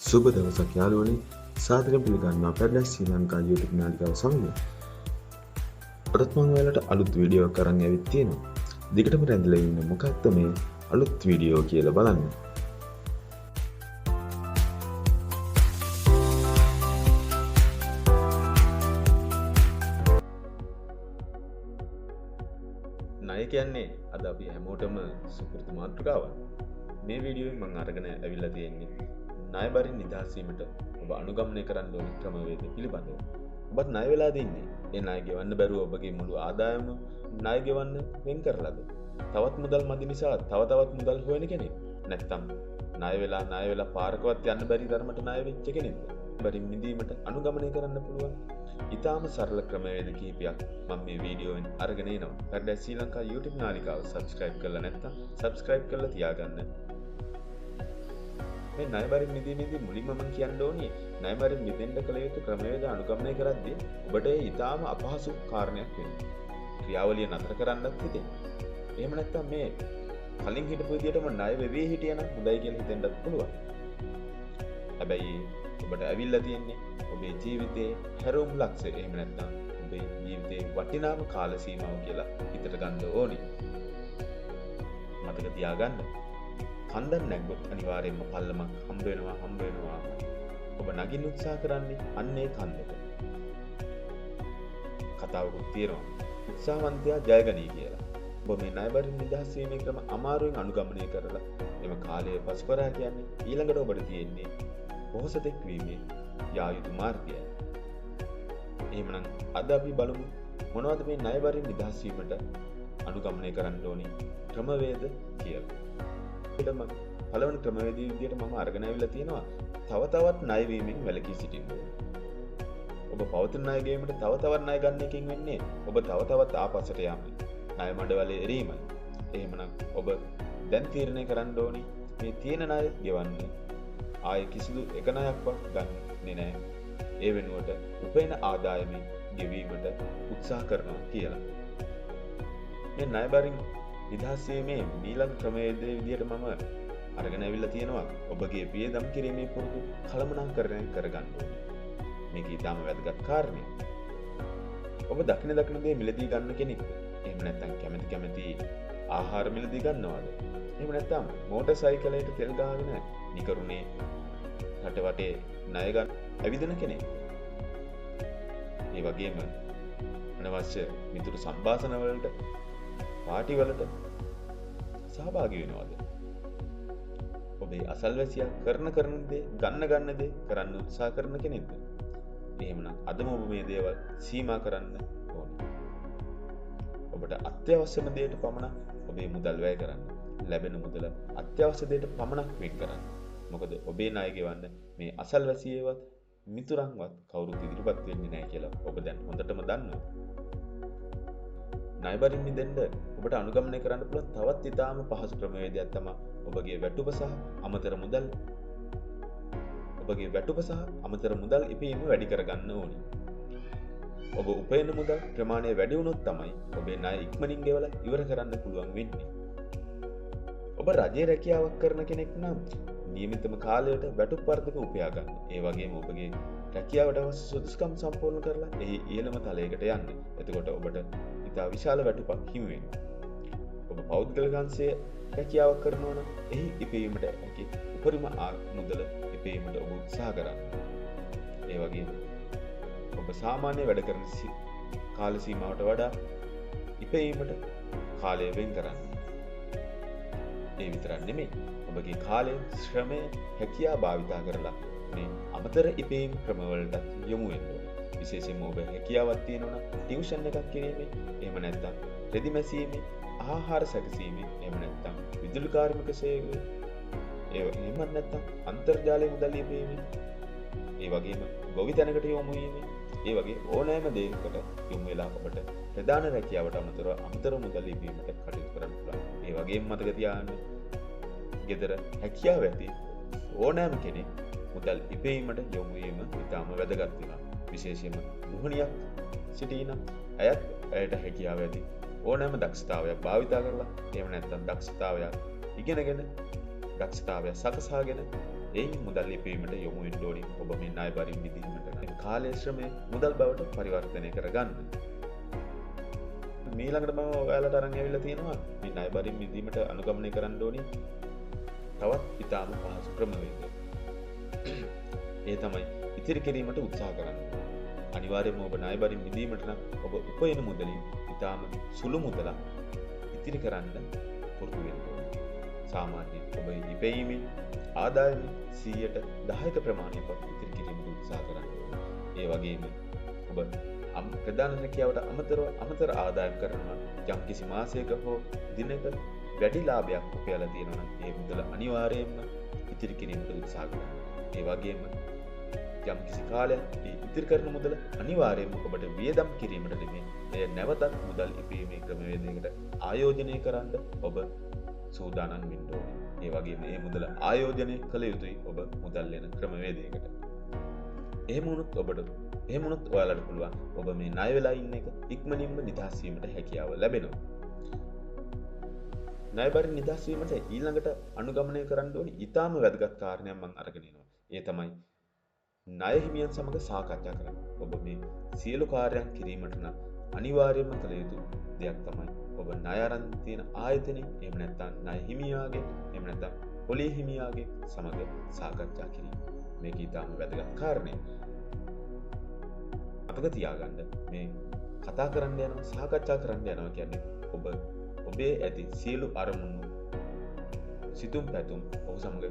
සුබ දවසක් යාළුවනේ සාදරයෙන් පිළිගන්නවා පැරඩයිස් ශ්‍රී ලංකා YouTube නාලිකාව සමග. අදත් මම ඔයාලට අලුත් වීඩියෝ එකක් අරන් ඇවිත් තියෙනවා. දිගටම රැඳිලා ඉන්න මොකක්ද මේ අලුත් වීඩියෝ කියලා බලන්න. ණය කියන්නේ අද අපි හැමෝටම සුපුරුදු මාතෘකාවක්. මේ වීඩියෝවෙන් මම අරගෙන ඇවිල්ලා තියෙන්නේ ණය බරින් නිදහස් වීමට ඔබ අනුගමනය කරන්න ඕන ක්‍රමවේද පිළිබඳව. ඔබත් ණය වෙලාද ඉන්නේ? ඒ ණය ගෙවන්න බැරුව ඔබගේ මුළු ආදායම ණය ගෙවන්න වෙන් කරලාද? තවත් මුදල් මදි නිසා තවත් මුදල් හොයන කෙනෙක්? නැත්නම් ණය වෙලා පාරකවත් යන්න බැරි තරමට ණය වෙච්ච කෙනෙක්ද? බරින් මිදීමට අනුගමනය කරන්න පුළුවන් ඉතාම සරල ක්‍රමවේද කිහිපයක් මම මේ වීඩියෝවෙන් අරගෙන එනවා. පැරඩයිස් ශ්‍රී ලංකා YouTube නාලිකාව subscribe කරලා නැත්නම් subscribe කරලා තියාගන්න. මේ ණය බරින් මිදීමේදී මුලින්ම මම කියන්න ඕනේ ණය බරින් මිදෙන්න කල යුතු ක්‍රමවේද අනුගමනය කරද්දී ඔබට ඒ ඊටාම අපහසු කාරණයක් වෙනවා. ක්‍රියාවලිය නතර කරන්නත් හිතෙනවා. එහෙම නැත්නම් මේ කලින් හිටපු විදිහටම ණය වෙවි හිටියනම් හොඳයි කියලා හිතෙන්නත් පුළුවන්. හැබැයි ඔබට ඇවිල්ලා තියෙන්නේ ඔබේ ජීවිතයේ හැරවුම් ලක්ෂය. එහෙම නැත්නම් ඔබේ ජීවිතයේ වටිනාම කාල සීමාව කියලා හිතට ගන්න ඕනේ. මතක තියාගන්න. කන්දක් නැග්ගොත් අනිවාර්යයෙන්ම පල්ලමක් හම්බ වෙනවා. ඔබ නගින්න උත්සාහ කරන්නේ අන්න ඒ කන්දට. කතාවකුත් තියෙනවා. උත්සාහවන්තයා ජයගනී කියලා. ඔබ මේ ණය බරින් නිදහස් වීමේ ක්‍රම අමාරුවෙන් අනුගමනය කරලා එම කාලය පසු කරා කියන්නේ ඊළඟට ඔබට තියෙන්නේ පොහොසතෙක් වීමේ යා යුතු මාර්ගය. එහෙමනම් අද අපි බලමු මොනවද මේ ණය බරින් නිදහස් වීමට අනුගමනය කරන්න ඕනේ ක්‍රමවේද කියලා. පළවෙනි ක්‍රමවේදයේ විදිහට මම අරගෙන ආවිල්ලා තියෙනවා තවත් ණය වීමෙන් වැළකී සිටින්න ඕනේ. ඔබ පවතින ණය ගේමට තවත් ණය ගන්න එකකින් වෙන්නේ ඔබ තවත් ආපස්සට යාමයි. ණය මඩවලේ එරීමයි. එහෙමනම් ඔබ දැන් තීරණය කරන්න ඕනේ මේ තියෙන ණය ගෙවන්න ආයේ කිසිදු එක ණයක්වත් ගන්නෙ නැහැ. ඒ වෙනුවට උපයන ආදායමෙන් ගෙවීමට උත්සාහ කරනවා කියලා. මේ ණය බරින් නිදහස් වීමේ ඊළඟ ක්‍රමවේදයේ විදිහට මම අරගෙන ඇවිල්ලා තියෙනවා ඔබගේ වියදම් කිරීමේ පුරුදු කළමනාකරණය කරගන්න ඕනේ. මේක ඊටාම වැදගත් කාරණයක්. ඔබ දකින දේ මිලදී ගන්න කෙනෙක්ද? එහෙම නැත්නම් කැමති ආහාර මිලදී ගන්නවද? එහෙම නැත්නම් මෝටර් සයිකලයකට තෙල් ගහගෙන නිකරුණේ රට වටේ ණය ගන්න ඇවිදින කෙනෙක්? ඒ වගේම අනවශ්‍ය මිතුරු සම්භාෂණ වලට පාටි වලට සහභාගී වෙනවද? ඔබේ අසල්වැසියා කරන දේ ගන්න දේ කරන්න උත්සාහ කරන කෙනෙක්ද? එහෙමනම් අදම ඔබ මේ දේවල් සීමා කරන්න ඕනේ. ඔබට අත්‍යවශ්‍යම දේට පමණක් ඔබේ මුදල් වැය කරන්න. ලැබෙන මුදල අත්‍යවශ්‍ය දේට පමණක් වෙන් කරන්න. මොකද ඔබේ ණය ගෙවන්න මේ අසල්වැසියේවත් මිතුරන්වත් කවුරුත් ඉදිරිපත් වෙන්නේ නැහැ කියලා ඔබ දැන් හොඳටම දන්නවා. ණය බරින් මිදෙන්න ඔබට අනුගමනය කරන්න පුළුවන් තවත් ඉතාම පහසු ක්‍රමවේදයක් තමයි ඔබගේ වැටුප සහ අමතර මුදල් ඉපීම වැඩි කරගන්න ඕනේ. ඔබ උපයන මුදල් ප්‍රමාණය වැඩි වුණොත් තමයි ඔබේ ණය ඉක්මනින් ගෙවලා ඉවර කරන්න පුළුවන් වෙන්නේ. ඔබ රජයේ රැකියාවක් කරන කෙනෙක් නම් නියමිතම කාලයට වැටුප් වර්ධක උපයා ගන්න. ඒ වගේම ඔබගේ රැකියාවට අවශ්‍ය සුදුසුකම් සම්පූර්ණ කරලා එහි ඉහළම තලයකට යන්න. එතකොට ඔබට ඉතා විශාල වැටුපක් හිමි වෙනවා. ඔබ පෞද්ගලික අංශයේ රැකියාවක් කරනවා නම් එහි ඉපීමට හැකි උපරිම මුදල ඉපීමට ඔබ උත්සාහ කරන්න. ඒ වගේම ඔබ සාමාන්‍ය වැඩ කරන කාල සීමාවට වඩා ඉපීමට කාලය වෙන් කරන්න. ඒ විතරක් නෙමෙයි ඔබගේ කාලය ශ්‍රමය හැකියා භාවිතා කරලා මේ අමතර ඉපීම් ක්‍රමවලට යොමු වෙන්න ඕනේ. විශේෂයෙන්ම ඔබ හැකියාවක් තියෙනවා නම් ටියුෂන් එකක් කිරීමේ, එහෙම නැත්නම් රෙදි මැසීමේ, ආහාර සැකසීමේ, එහෙම නැත්නම් විදුලි කාර්මික සේවය, එහෙම නැත්නම් අන්තර්ජාලය මුදල් ලියීමේ, ඒ වගේම ගොවි තැනකට යොමු වීමේ, ඒ වගේ ඕනෑම දෙයකට යොමු වෙලා ඔබට ප්‍රධාන රැකියාවට අමතර මුදල් ලියීමට කටයුතු කරන්න පුළුවන්. ඒ වගේම මතක තියාගන්න ගෙදර හැකියාව ඇති ඕනෑම කෙනෙක් මුදල් ඉපීමට යොමු වීම ඉතාම වැදගත් වෙනවා. විශේෂයෙන්ම ගෘහණියක් සිටින ඇයට හැකියාව ඇති ඕනෑම දක්ෂතාවයක් භාවිතා කරලා එහෙම නැත්නම් දක්ෂතාවයක් ඉගෙනගෙන දක්ෂතාවය සකසාගෙන එයින් මුදල් ඉපීමට යොමු වෙන්න ඕනි. ඔබ මේ ණය බරින් මිදීමට නම් කාලය ශ්‍රමය මුදල් බවට පරිවර්තනය කරගන්න. ඊළඟට මම ඔයාලට අරන් ඇවිල්ලා තියෙනවා මේ ණය බරින් මිදීමට අනුගමනය කරන්න ඕනි තවත් ඉතාම පහසු ක්‍රමවේදයක්. ඒ තමයි ඉතිරි කිරීමට උත්සාහ කරන්න. අනිවාර්යයෙන්ම ඔබ ණය බරින් මිදීමට නම් ඔබ උපයන මුදලින් ඉතාම සුළු මුදලක් ඉතිරි කරන්න පුරුදු වෙන්න ඕනේ. සාමාන්‍යයෙන් ඔබ ඉපැයීමේ ආදායමේ 10% ප්‍රමාණයක් ඉතිරි කිරීමට උත්සාහ කරන්න ඕනේ. ඒ වගේම ඔබ ප්‍රධාන රැකියාවට අමතර ආදායම් කරනවා යම් කිසි මාසයක හෝ දිනක වැඩි ලාභයක් උපයලා තියෙනවා නම් ඒ මුදල අනිවාර්යයෙන්ම ඉතිරි කිරීමට උත්සාහ කරන්න. ඒ වගේම යම් කිසි කාලයක් මේ ඉතිරි කරන මුදල අනිවාර්යයෙන්ම ඔබට වියදම් කිරීමට නෙමෙයි එය නැවතත් මුදල් ඉපීමේ ක්‍රමවේදයකට ආයෝජනය කරන්න ඔබ සූදානම් වෙන්න ඕනේ. ඒ වගේම මේ මුදල ආයෝජනය කළ යුතුයි ඔබ මුදල් වෙන ක්‍රමවේදයකට. එහෙම වුණොත් ඔයාලට පුළුවන් ඔබ මේ ණය වෙලා ඉන්න එක ඉක්මනින්ම නිදහස් වීමට හැකියාව ලැබෙනවා. ණය බරින් නිදහස් වීමට ඊළඟට අනුගමනය කරන්න ඕනි ඊටාම වැදගත් කාරණයක් මම අරගෙන එනවා. ඒ තමයි ණය හිමියන් සමග සාකච්ඡා කරන්න. ඔබ මේ සියලු කාර්යයන් කිරීමට නම් අනිවාර්යයෙන්ම කළ යුතු දෙයක් තමයි ඔබ ණය අරන් තියෙන ආයතනෙ එහෙම නැත්නම් ණය හිමියාගේ එහෙම නැත්නම් පොලී හිමියාගේ සමග සාකච්ඡා කිරීම. මේක ඊටාම වැදගත් කාරණයක්. මතක තියාගන්න මේ කතා කරන්න යනවා සාකච්ඡා කරන්න යනවා කියන්නේ ඔබේ ඇති සියලු අරමුණු සිතුම් පැතුම් ඔහු සමග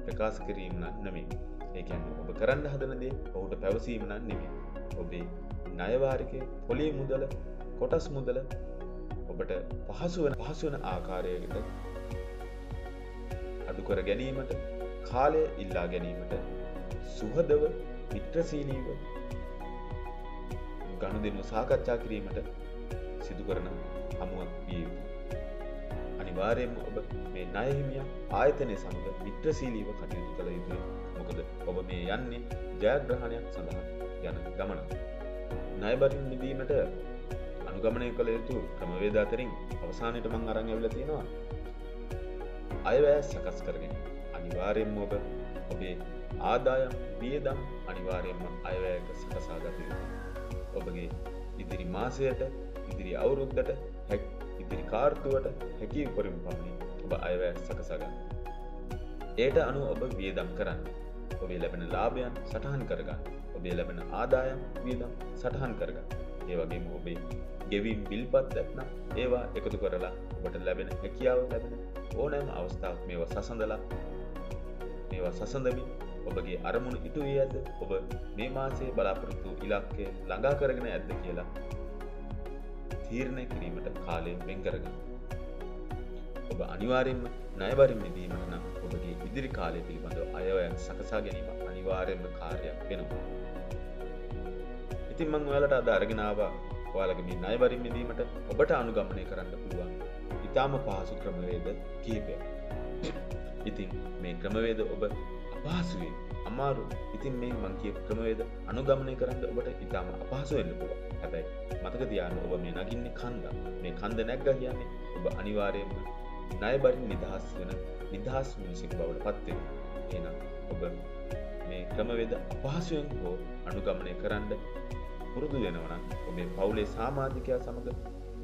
ප්‍රකාශ කිරීම නෙමෙයි. ඒ කියන්නේ ඔබ කරන්න හදන දේ ඔහුට පැවසීම නෙමෙයි. ඔබේ ණය වාරිකයේ පොලී මුදල කොටස් මුදල ඔබට පහසු වෙන ආකාරයකට අඩු කර ගැනීමට කාලය ඉල්ලා ගැනීමට සුහදව මිත්‍රශීලීව ගනුදෙනු සාකච්ඡා කිරීමට සිදු කරන හමුවක් විය යුතුයි. අනිවාර්යයෙන්ම ඔබ මේ ණය හිමියා ආයතනය සමග මිත්‍රශීලීව කටයුතු කළ යුතුයි. මොකද ඔබ මේ යන්නේ ජයග්‍රහණයක් සඳහා යන ගමනක්. ණය බරින් මිදීමට අනුගමනය කළ යුතු ක්‍රමවේද අතරින් අවසානයේට මම අරන් ඇවිල්ලා තියෙනවා අයවැය සකස් කරගෙන. අනිවාර්යයෙන්ම ඔබේ ආදායම් වියදම් අනිවාර්යයෙන්ම අයවැයක සකසා ගත යුතුයි. ඔබගේ ඉදිරි මාසයට ඉදිරි අවුරුද්දට ඉදිරි කාර්තුවට හැකි උපරිම පමණින් ඔබ අයවැය සකසා ගන්න. ඒට අනුව ඔබ වියදම් කරන්න. ඔබේ ලැබෙන ලාභයන් සටහන් කරගන්න. ඔබේ ලැබෙන ආදායම් වියදම් සටහන් කරගන්න. ඒ වගේම ඔබේ ගෙවීම් බිල්පත් නැත්නම් ඒවා එකතු කරලා ඔබට ලැබෙන හැකියාව ලැබෙන ඕනෑම අවස්ථාවක් මේවා සසඳමින් ඔබගේ අරමුණු ඉටු වී ඇද්ද? ඔබ මේ මාසයේ බලාපොරොත්තු ඉලක්කය ළඟා කරගෙන ඇද්ද කියලා තීරණය කිරීමට කාලය වෙන් කරගන්න. ඔබ අනිවාර්යයෙන්ම ණය බරින් මිදීමට නම් ඔබගේ ඉදිරි කාලය පිළිබඳව අයවැය සකසා ගැනීම අනිවාර්යයෙන්ම කාර්යයක් වෙනවා. ඉතින් මම ඔයාලට අද අරගෙන ආවා ඔයාලගේ මේ ණය බරින් මිදීමට ඔබට අනුගමනය කරන්න පුළුවන් ඊටාම පහසු ක්‍රමවේද කිහිපයක්. ඉතින් මේ ක්‍රමවේද ඔබ අපහසුයි අමාරු. ඉතින් මේ මම කියපු ක්‍රමවේද අනුගමනය කරන්න ඔබට ඊටාම අපහසු වෙන්න පුළුවන්. හැබැයි මතක තියාගන්න ඔබ මේ නගින්නේ කන්ද. මේ කන්ද නැග්ගා කියන්නේ ඔබ අනිවාර්යයෙන්ම ණය බරින් නිදහස් මිනිසෙක් බවට පත් වෙනවා. එහෙනම් ඔබ මේ ක්‍රමවේද අපහසුයෙන් හෝ අනුගමනය කරන්න පුරුදු වෙනවා නම් ඔබේ පවුලේ සමාජිකයා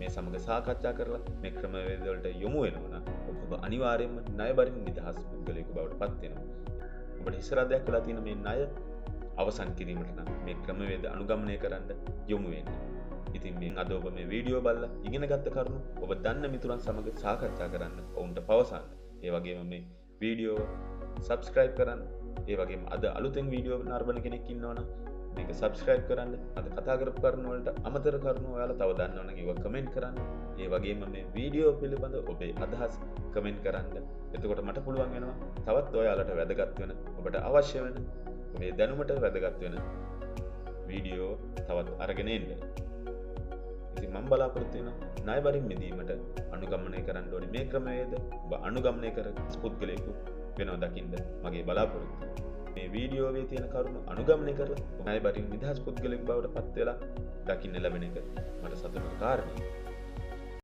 සමග සාකච්ඡා කරලා මේ ක්‍රමවේද වලට යොමු වෙනවා නම් ඔබ අනිවාර්යයෙන්ම ණය බරින් නිදහස් පුද්ගලයෙකු බවට පත් වෙනවා. ඔබට ඉස්සරහදයක් වෙලා තියෙන මේ ණය අවසන් කිරීමට නම් මේ ක්‍රමවේද අනුගමනය කරන්න යොමු වෙන්න. ඉතින් මේ අද ඔබ මේ වීඩියෝ බලලා ඉගෙන ගත්ත කරුණු ඔබ දන්න මිතුරන් සමග සාකච්ඡා කරන්න ඔවුන්ට පවසන්න. ඒ වගේම මේ වීඩියෝ subscribe කරන්න. ඒ වගේම අද අලුතෙන් වීඩියෝ නරඹන කෙනෙක් ඉන්නවනම් මේක subscribe කරන්න. අද කතා කරපු කරුණු වලට අමතර කරුණු ඔයාලා තව දන්නවනම් ඒවා comment කරන්න. ඒ වගේම මේ වීඩියෝ පිළිබඳ ඔබේ අදහස් comment කරන්න. එතකොට මට පුළුවන් වෙනවා තවත් ඔයාලට වැදගත් වෙන ඔබට අවශ්‍ය වෙන ඔබේ දැනුමට වැදගත් වෙන වීඩියෝ තවත් අරගෙන එන්න. ඉතින් මම බලාපොරොත්තු වෙනවා ණය බරින් මිදීමට අනුගමනය කරන්න ඕනේ මේ ක්‍රමවේද ඔබ අනුගමනය කර පුද්ගලයෙකු වෙනව දකින්න මගේ බලාපොරොත්තුව. මේ වීඩියෝවේ තියෙන කරුණු අනුගමනය කරලා ණය බරින් නිදහස් පුද්ගලයෙකු බවට පත් වෙලා දකින්න ලැබෙන එක මට සතුටුදායක කාරණයක්.